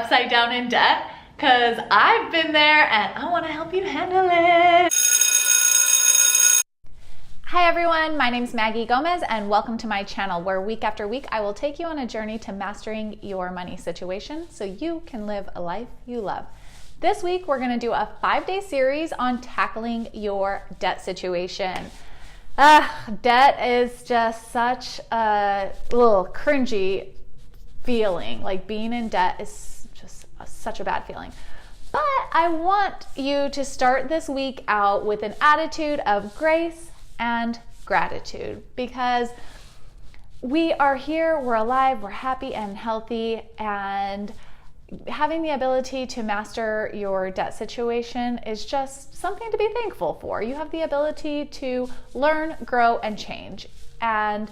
upside down in debt? Because I've been there and I want to help you handle it. Hi everyone, my name is Maggie Gomez and welcome to my channel where week after week I will take you on a journey to mastering your money situation so you can live a life you love. This week we're going to do a 5-day series on tackling your debt situation. Debt is just such a little cringy feeling. Like being in debt is just such a bad feeling. But I want you to start this week out with an attitude of grace and gratitude because we are here, we're alive, we're happy and healthy, and having the ability to master your debt situation is just something to be thankful for. You have the ability to learn, grow, and change, and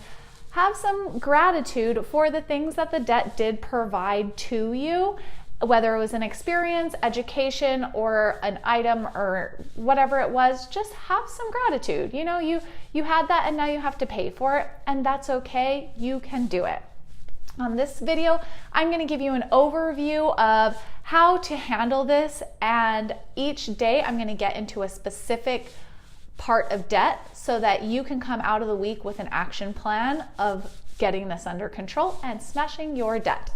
have some gratitude for the things that the debt did provide to you, whether it was an experience, education, or an item, or whatever it was. Just have some gratitude. You know, you had that and now you have to pay for it, and that's okay. You can do it. On this video, I'm going to give you an overview of how to handle this, and each day I'm going to get into a specific part of debt so that you can come out of the week with an action plan of getting this under control and smashing your debt.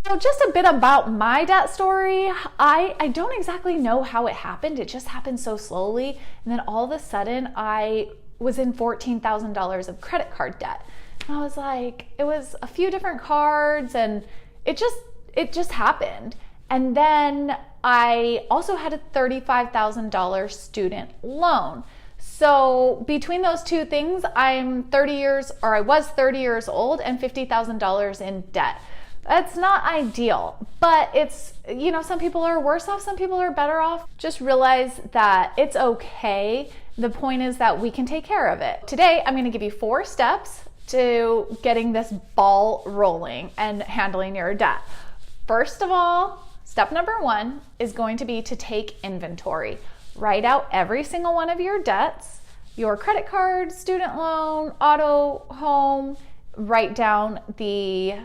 So just a bit about my debt story. I don't exactly know how it happened. It just happened so slowly, and then all of a sudden I was in $14,000 of credit card debt. I was like, it was a few different cards and it just happened. And then I also had a $35,000 student loan. So between those two things, I was 30 years old and $50,000 in debt. That's not ideal, but it's, you know, some people are worse off, some people are better off. Just realize that it's okay. The point is that we can take care of it. Today, I'm going to give you 4 steps to getting this ball rolling and handling your debt. First of all, step number 1 is going to be to take inventory. Write out every single one of your debts, your credit card, student loan, auto, home. Write down the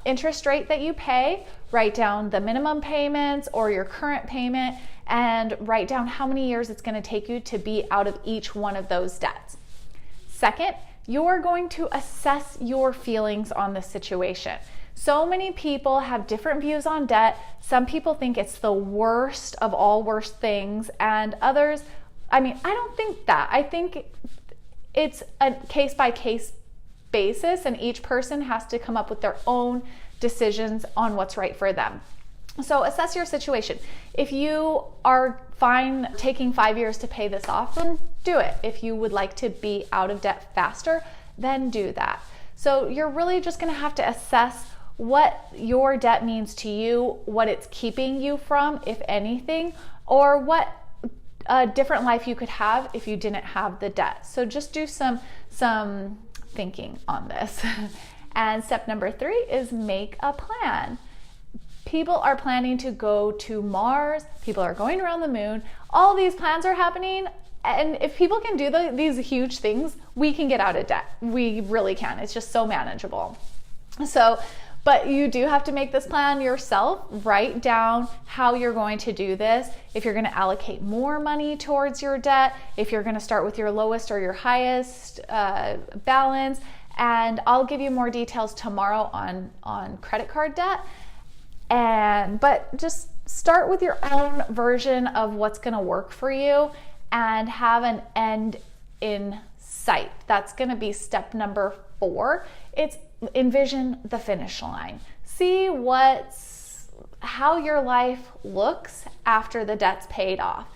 interest rate that you pay, write down the minimum payments or your current payment, and write down how many years it's going to take you to be out of each one of those debts. Second, you're going to assess your feelings on the situation. So many people have different views on debt. Some people think it's the worst of all worst things, and others, I don't think that. I think it's a case-by-case basis, and each person has to come up with their own decisions on what's right for them. So assess your situation. If you are fine taking 5 years to pay this off, then do it. If you would like to be out of debt faster, then do that. So you're really just going to have to assess what your debt means to you, what it's keeping you from, if anything, or what a different life you could have if you didn't have the debt. So just do some thinking on this. And step number 3 is make a plan. People are planning to go to Mars. People are going around the moon. All these plans are happening. And if people can do these huge things, we can get out of debt. We really can. It's just so manageable. But you do have to make this plan yourself. Write down how you're going to do this. If you're going to allocate more money towards your debt, if you're going to start with your lowest or your highest balance. And I'll give you more details tomorrow on credit card debt. But just start with your own version of what's going to work for you and have an end in sight. That's going to be step number 4. It's envision the finish line. See how your life looks after the debt's paid off.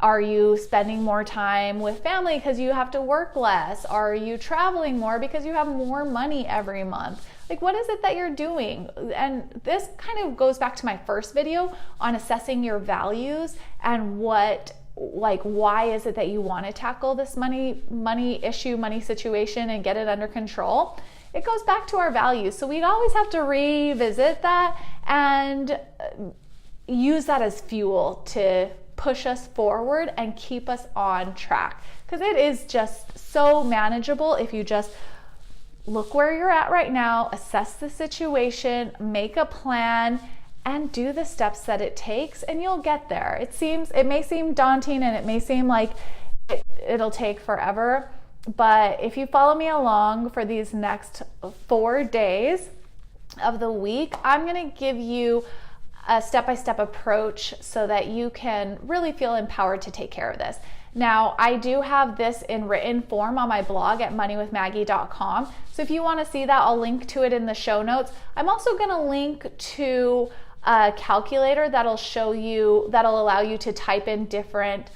Are you spending more time with family because you have to work less? Are you traveling more because you have more money every month? Like, what is it that you're doing? And this kind of goes back to my first video on assessing your values and why is it that you want to tackle this money issue, money situation, and get it under control. It goes back to our values. So we'd always have to revisit that and use that as fuel to push us forward and keep us on track, because it is just so manageable if you just look where you're at right now, assess the situation, make a plan, and do the steps that it takes, and you'll get there. It may seem daunting, and it may seem like it'll take forever, but if you follow me along for these next 4 days of the week, I'm gonna give you a step-by-step approach so that you can really feel empowered to take care of this. Now, I do have this in written form on my blog at moneywithmaggie.com. So if you want to see that, I'll link to it in the show notes. I'm also going to link to a calculator that'll allow you to type in different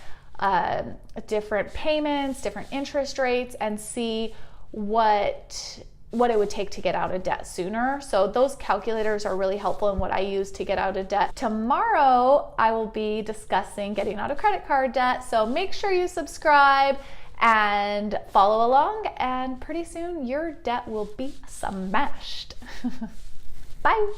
payments, different interest rates, and see what it would take to get out of debt sooner. So those calculators are really helpful in what I use to get out of debt. Tomorrow, I will be discussing getting out of credit card debt. So make sure you subscribe and follow along, and pretty soon your debt will be smashed. Bye.